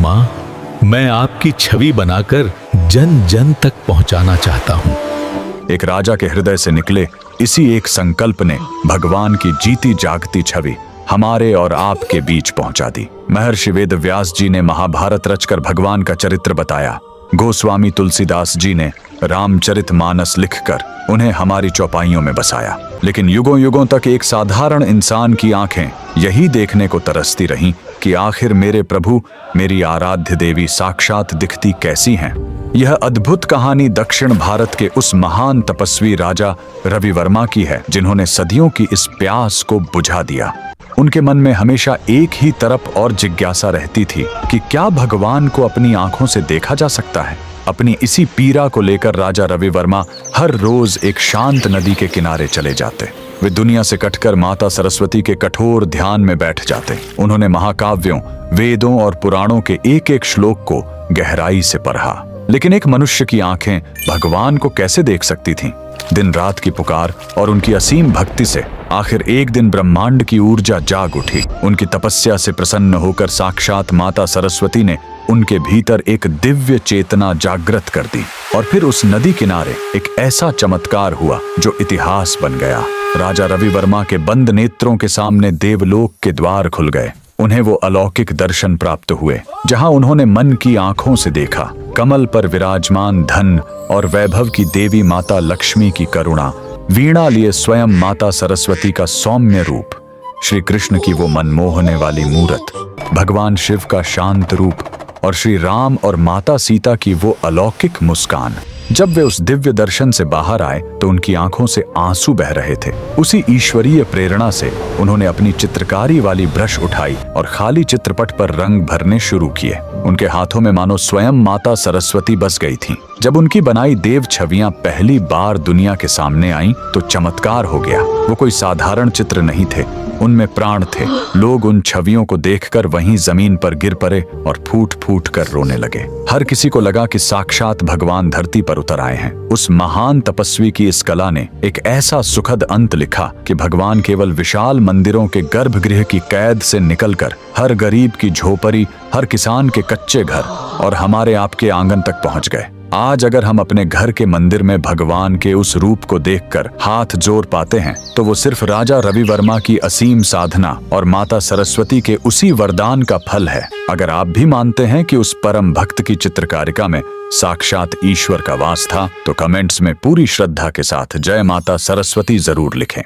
वर्मा, मैं आपकी छवि बनाकर जन जन तक पहुंचाना चाहता हूं। एक राजा के हृदय से निकले इसी एक संकल्प ने भगवान की जीती जागती छवि हमारे और आपके बीच पहुंचा दी। महर्षि वेदव्यास जी ने महाभारत रचकर भगवान का चरित्र बताया। गोस्वामी तुलसीदास जी ने रामचरितमानस लिखकर उन्हें हमारी चौपाइयों में बसाया। लेकिन युगों युगों तक एक साधारण इंसान की आंखें यही देखने को तरसती रहीं कि आखिर मेरे प्रभु, मेरी आराध्य देवी साक्षात दिखती कैसी हैं। यह अद्भुत कहानी दक्षिण भारत के उस महान तपस्वी राजा रवि वर्मा की है, जिन्होंने सदियों की इस प्यास को बुझा दिया। उनके मन में हमेशा एक ही तरफ और जिज्ञासा रहती थी कि क्या भगवान को अपनी आंखों से देखा जा सकता है। अपनी इसी पीड़ा को लेकर राजा रवि वर्मा हर रोज एक शांत नदी के किनारे चले जाते। वे दुनिया से कटकर माता सरस्वती के कठोर ध्यान में बैठ जाते। उन्होंने महाकाव्यों, वेदों और पुराणों के एक एक श्लोक को गहराई से पढ़ा। लेकिन एक मनुष्य की आंखें भगवान को कैसे देख सकती थीं? दिन रात की पुकार और उनकी असीम भक्ति से आखिर एक दिन ब्रह्मांड की ऊर्जा जाग उठी। उनकी तपस्या से प्रसन्न होकर साक्षात माता सरस्वती ने उनके भीतर एक दिव्य चेतना जागृत कर दी। और फिर उस नदी किनारे एक ऐसा चमत्कार हुआ जो इतिहास बन गया। राजा रवि वर्मा के बंद नेत्रों के सामने देवलोक के द्वार खुल गए। उन्हें वो अलौकिक दर्शन प्राप्त हुए जहां उन्होंने मन की आंखों से देखा कमल पर विराजमान धन और वैभव की देवी माता लक्ष्मी की करुणा, वीणा लिए स्वयं माता सरस्वती का सौम्य रूप, श्री कृष्ण की वो मनमोहने वाली मूरत, भगवान शिव का शांत रूप और श्री राम और माता सीता की वो अलौकिक मुस्कान। जब वे उस दिव्य दर्शन से बाहर आए तो उनकी आंखों से आंसू बह रहे थे। उसी ईश्वरीय प्रेरणा से उन्होंने अपनी चित्रकारी वाली ब्रश उठाई और खाली चित्रपट पर रंग भरने शुरू किए। उनके हाथों में मानो स्वयं माता सरस्वती बस गई थीं। जब उनकी बनाई देव छवियां पहली बार दुनिया के सामने आईं तो चमत्कार हो गया। वो कोई साधारण चित्र नहीं थे, उनमें प्राण थे। लोग उन छवियों को देखकर वहीं जमीन पर गिर पड़े और फूट फूट कर रोने लगे। हर किसी को लगा कि साक्षात भगवान धरती पर उतर आए हैं। उस महान तपस्वी की इस कला ने एक ऐसा सुखद अंत लिखा कि भगवान केवल विशाल मंदिरों के गर्भगृह की कैद से निकलकर हर गरीब की झोपड़ी, हर किसान के कच्चे घर और हमारे आपके आंगन तक पहुंच गए। आज अगर हम अपने घर के मंदिर में भगवान के उस रूप को देखकर हाथ जोड़ पाते हैं तो वो सिर्फ राजा रवि वर्मा की असीम साधना और माता सरस्वती के उसी वरदान का फल है। अगर आप भी मानते हैं कि उस परम भक्त की चित्रकारिता में साक्षात ईश्वर का वास था तो कमेंट्स में पूरी श्रद्धा के साथ जय माता सरस्वती जरूर लिखें।